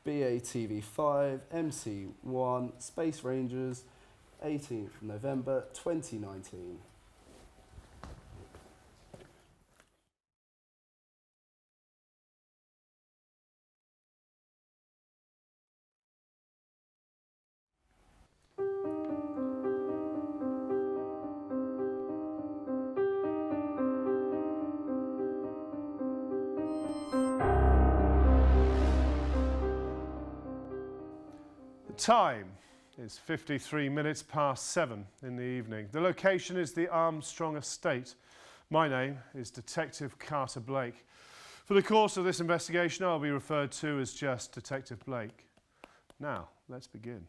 BATV5 MC1 Space Rangers, 18th November 2019. Time is 53 minutes past 7 in the evening. The location is the Armstrong estate. My name is Detective Carter Blake. For the course of this investigation, I'll be referred to as just Detective Blake. Now, let's begin.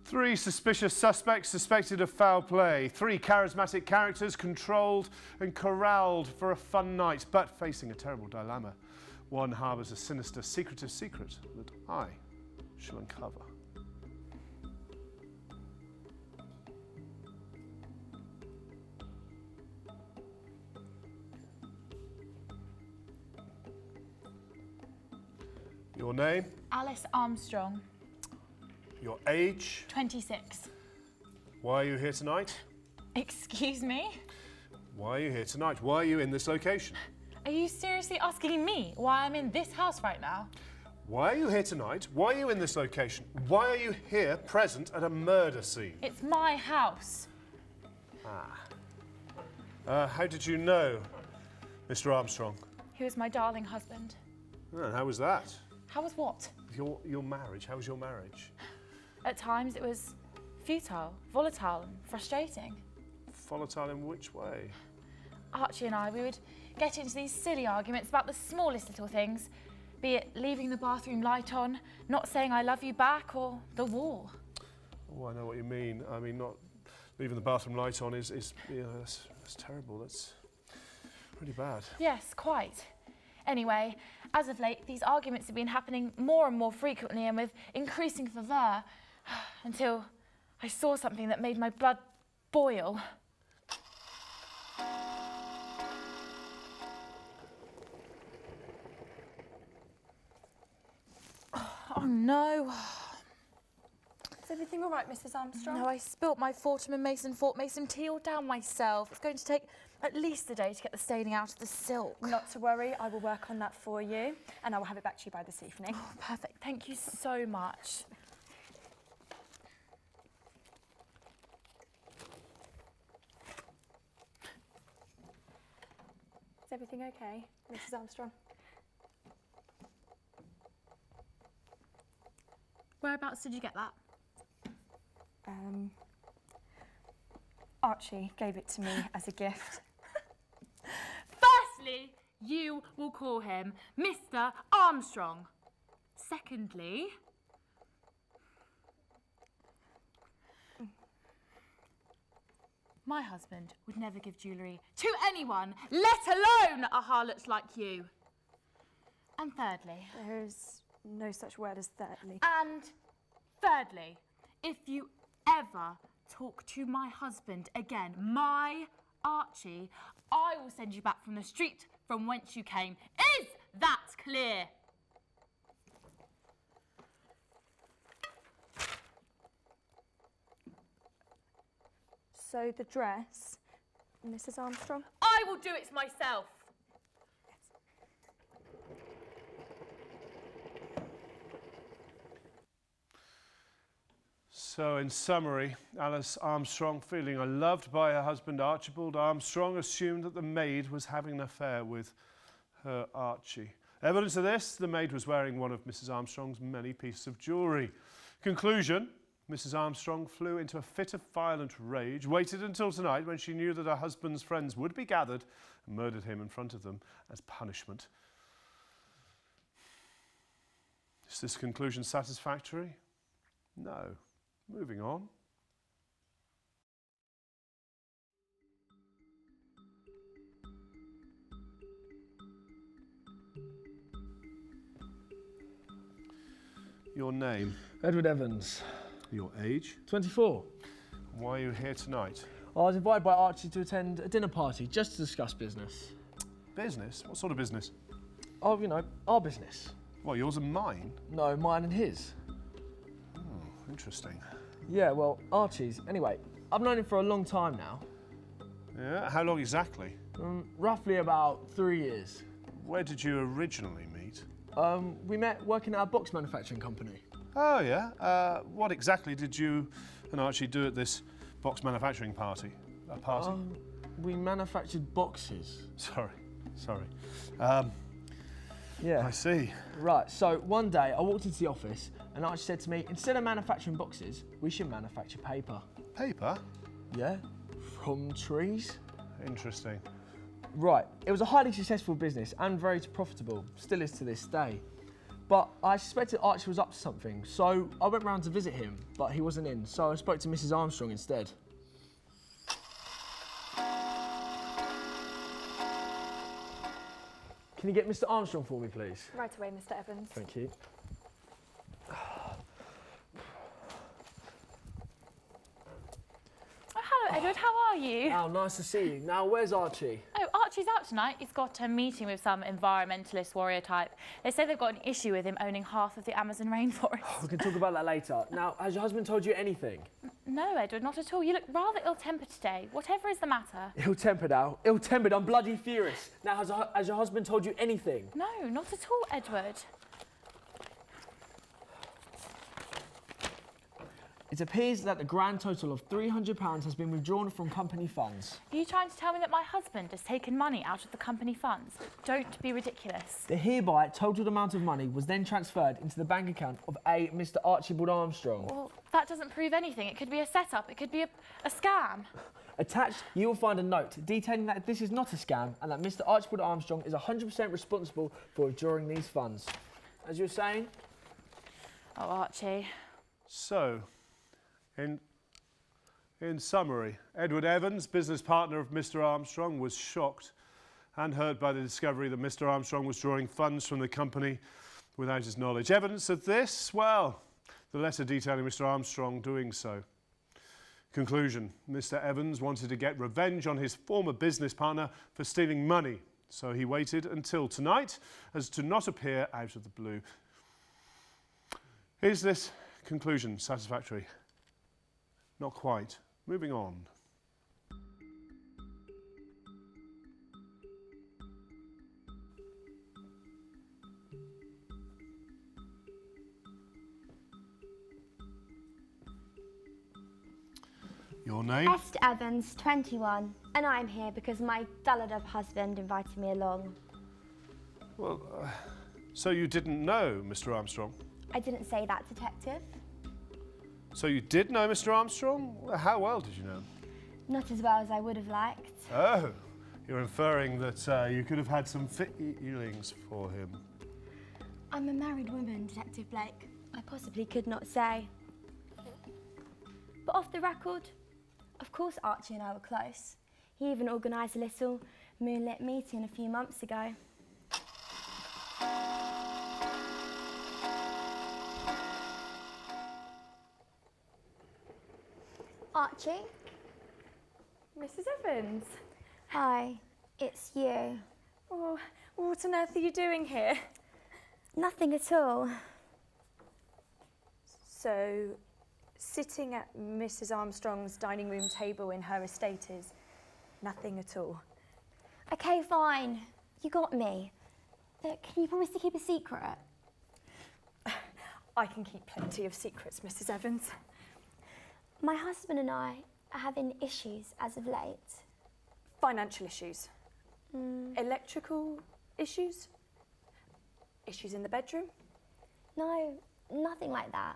Three suspicious suspects suspected of foul play. Three charismatic characters controlled and corralled for a fun night, but facing a terrible dilemma. One harbours a sinister, secretive secret that I shall uncover. Your name? Alice Armstrong. Your age? 26. Why are you here tonight? Excuse me? Why are you here tonight? Why are you in this location? Are you seriously asking me why I'm in this house right now? Why are you here tonight? Why are you in this location? Why are you here present at a murder scene? It's my house. How did you know Mr. Armstrong? He was my darling husband. And how was that? How was what? Your marriage. How was your marriage? At times it was futile, volatile and frustrating. Volatile in which way? Archie and I, we would get into these silly arguments about the smallest little things, be it leaving the bathroom light on, not saying I love you back, or the wall. Oh, I know what you mean. I mean, not leaving the bathroom light on is you know, that's terrible. That's pretty bad. Yes, quite. Anyway, as of late, these arguments have been happening more and more frequently and with increasing fervour, until I saw something that made my blood boil. Oh no. Is everything all right, Mrs. Armstrong? No, I spilt my Fortnum & Mason Fort Mason tea all down myself. It's going to take at least a day to get the staining out of the silk. Not to worry, I will work on that for you and I will have it back to you by this evening. Oh, perfect. Thank you so much. Is everything okay, Mrs. Armstrong? Whereabouts did you get that? Archie gave it to me as a gift. Firstly, you will call him Mr. Armstrong. Secondly, my husband would never give jewellery to anyone, let alone a harlot like you. And thirdly... There's no such word as thirdly. And thirdly, if you ever talk to my husband again, my Archie, I will send you back from the street from whence you came. Is that clear? So the dress, Mrs. Armstrong? I will do it myself. So, in summary, Alice Armstrong, feeling unloved by her husband Archibald Armstrong, assumed that the maid was having an affair with her Archie. Evidence of this, the maid was wearing one of Mrs. Armstrong's many pieces of jewellery. Conclusion, Mrs. Armstrong flew into a fit of violent rage, waited until tonight when she knew that her husband's friends would be gathered, and murdered him in front of them as punishment. Is this conclusion satisfactory? No. Moving on. Your name? Edward Evans. Your age? 24. Why are you here tonight? I was invited by Archie to attend a dinner party just to discuss business. Business? What sort of business? Oh, you know, our business. Well, yours and mine? No, mine and his. Interesting. Yeah, well, Archie's. Anyway, I've known him for a long time now. Yeah, how long exactly? Roughly about 3 years. Where did you originally meet? We met working at a box manufacturing company. Oh, yeah. What exactly did you and Archie do at this box manufacturing party? A party? We manufactured boxes. Sorry. Yeah. I see. Right, so one day I walked into the office and Archie said to me, instead of manufacturing boxes, we should manufacture paper. Paper? Yeah? From trees? Interesting. Right, it was a highly successful business and very profitable, still is to this day. But I suspected Archie was up to something, so I went round to visit him, but he wasn't in, so I spoke to Mrs. Armstrong instead. Can you get Mr. Armstrong for me, please? Right away, Mr. Evans. Thank you. Oh, hello, Edward. How are you? Oh, nice to see you. Now, where's Archie? Oh, Archie's out tonight. He's got a meeting with some environmentalist warrior type. They say they've got an issue with him owning half of the Amazon rainforest. We can talk about that later. Now, has your husband told you anything? No, Edward, not at all. You look rather ill-tempered today. Whatever is the matter? Ill-tempered, Al. Ill-tempered. I'm bloody furious. Now, has your husband told you anything? No, not at all, Edward. It appears that the grand total of £300 has been withdrawn from company funds. Are you trying to tell me that my husband has taken money out of the company funds? Don't be ridiculous. The hereby totaled amount of money was then transferred into the bank account of a Mr. Archibald Armstrong. Well, that doesn't prove anything. It could be a setup. It could be a scam. Attached, you will find a note detailing that this is not a scam and that Mr. Archibald Armstrong is 100% responsible for withdrawing these funds. As you were saying? Oh, Archie. So, in summary, Edward Evans, business partner of Mr. Armstrong, was shocked and hurt by the discovery that Mr. Armstrong was drawing funds from the company without his knowledge. Evidence of this? Well, the letter detailing Mr. Armstrong doing so. Conclusion, Mr. Evans wanted to get revenge on his former business partner for stealing money, so he waited until tonight as to not appear out of the blue. Is this conclusion satisfactory? Not quite. Moving on. Your name? Esther Evans, 21, and I'm here because my dull-a-dub husband invited me along. Well, so you didn't know Mr. Armstrong? I didn't say that, detective. So you did know Mr. Armstrong? Well, how well did you know him? Not as well as I would have liked. Oh, you're inferring that you could have had some feelings for him. I'm a married woman, Detective Blake. I possibly could not say. But off the record, of course Archie and I were close. He even organised a little moonlit meeting a few months ago. Archie? Mrs. Evans. Hi, it's you. Oh, what on earth are you doing here? Nothing at all. So, sitting at Mrs. Armstrong's dining room table in her estate is nothing at all. Okay, fine. You got me. Look, can you promise to keep a secret? I can keep plenty of secrets, Mrs. Evans. My husband and I are having issues as of late. Financial issues. Electrical issues. Issues in the bedroom. No, nothing like that.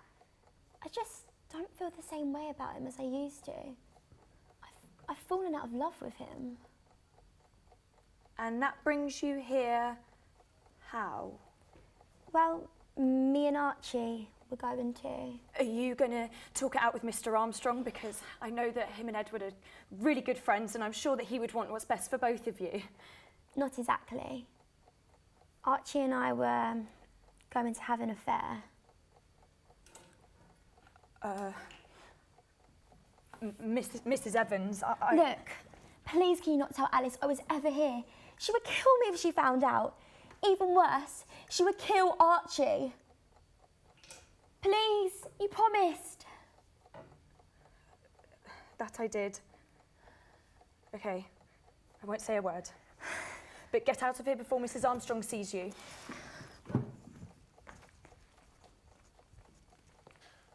I just don't feel the same way about him as I used to. I've fallen out of love with him. And that brings you here how? Well, me and Archie were going to. Are you going to talk it out with Mr. Armstrong? Because I know that him and Edward are really good friends and I'm sure that he would want what's best for both of you. Not exactly. Archie and I were going to have an affair. Mrs. Evans, I... Look, please can you not tell Alice I was ever here? She would kill me if she found out. Even worse, she would kill Archie. Please, you promised. That I did. Okay, I won't say a word. But get out of here before Mrs. Armstrong sees you.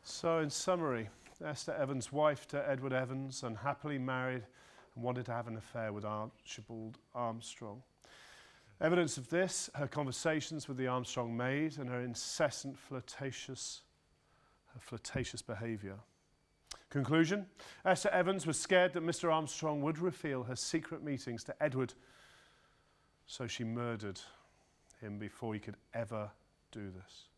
So, in summary, Esther Evans' wife to Edward Evans, unhappily married and wanted to have an affair with Archibald Armstrong. Evidence of this, her conversations with the Armstrong maid and her incessant flirtatious behaviour. Conclusion, Esther Evans was scared that Mr. Armstrong would reveal her secret meetings to Edward, so she murdered him before he could ever do this.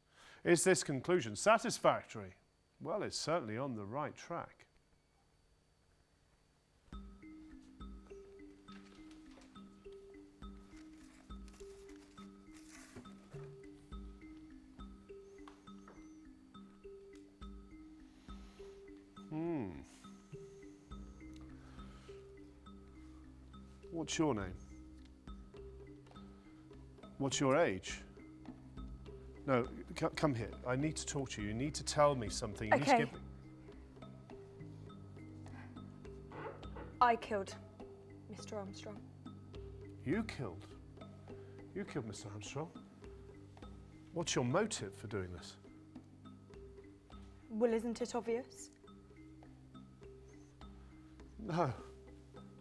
Is this conclusion satisfactory? Well, it's certainly on the right track. What's your name? What's your age? No, come here. I need to talk to you. You need to tell me something. You need to give me... I killed Mr. Armstrong. You killed Mr. Armstrong? What's your motive for doing this? Well, isn't it obvious?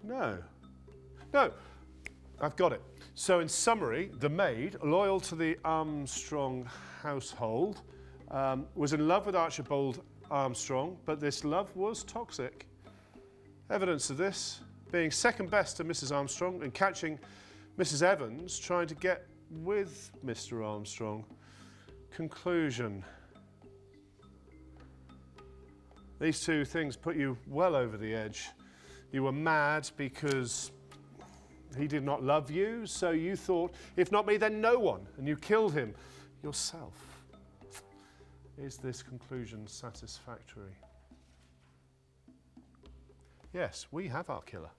No. I've got it. So in summary, the maid, loyal to the Armstrong household, was in love with Archibald Armstrong, but this love was toxic. Evidence of this being second best to Mrs. Armstrong and catching Mrs. Evans trying to get with Mr. Armstrong. Conclusion. These two things put you well over the edge. You were mad because he did not love you, so you thought, if not me, then no one, and you killed him yourself. Is this conclusion satisfactory? Yes, we have our killer.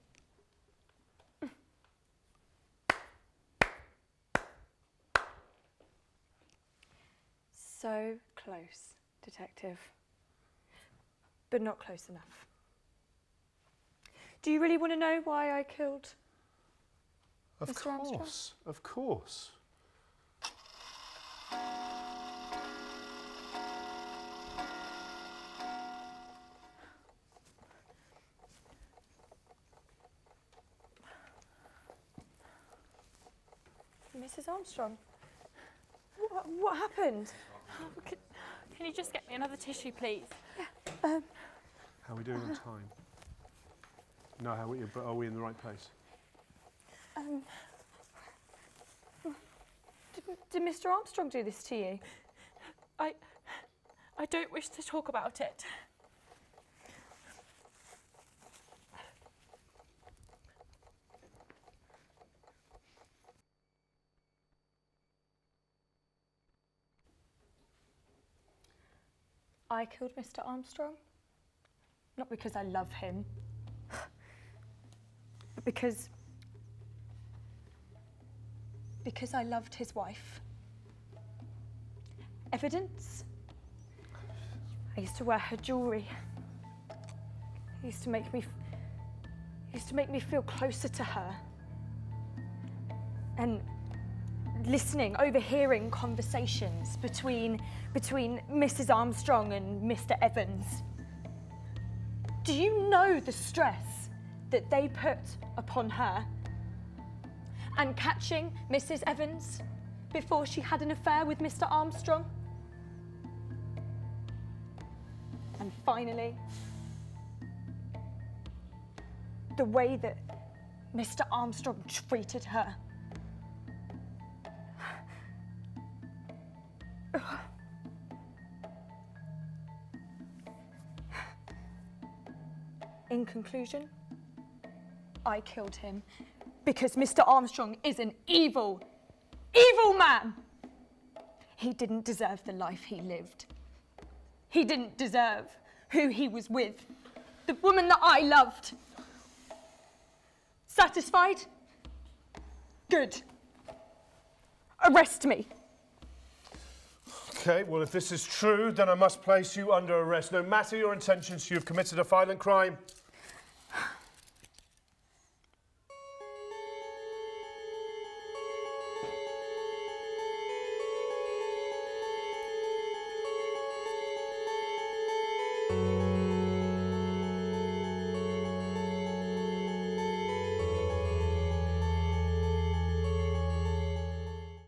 So close, Detective. But not close enough. Do you really want to know why I killed Mr. Armstrong? Of course. Mrs. Armstrong, what happened? Oh, can you just get me another tissue, please? How are we doing on time? No, are we in the right place? Did Mr. Armstrong do this to you? I don't wish to talk about it. I killed Mr. Armstrong, not because I love him, but because I loved his wife. Evidence? I used to wear her jewellery. It used to make me feel closer to her. And overhearing conversations between Mrs. Armstrong and Mr. Evans. Do you know the stress that they put upon her? And catching Mrs. Evans before she had an affair with Mr. Armstrong? And finally, the way that Mr. Armstrong treated her. In conclusion, I killed him because Mr. Armstrong is an evil, evil man. He didn't deserve the life he lived. He didn't deserve who he was with. The woman that I loved. Satisfied? Good. Arrest me. Okay, well, if this is true, then I must place you under arrest. No matter your intentions, you have committed a violent crime.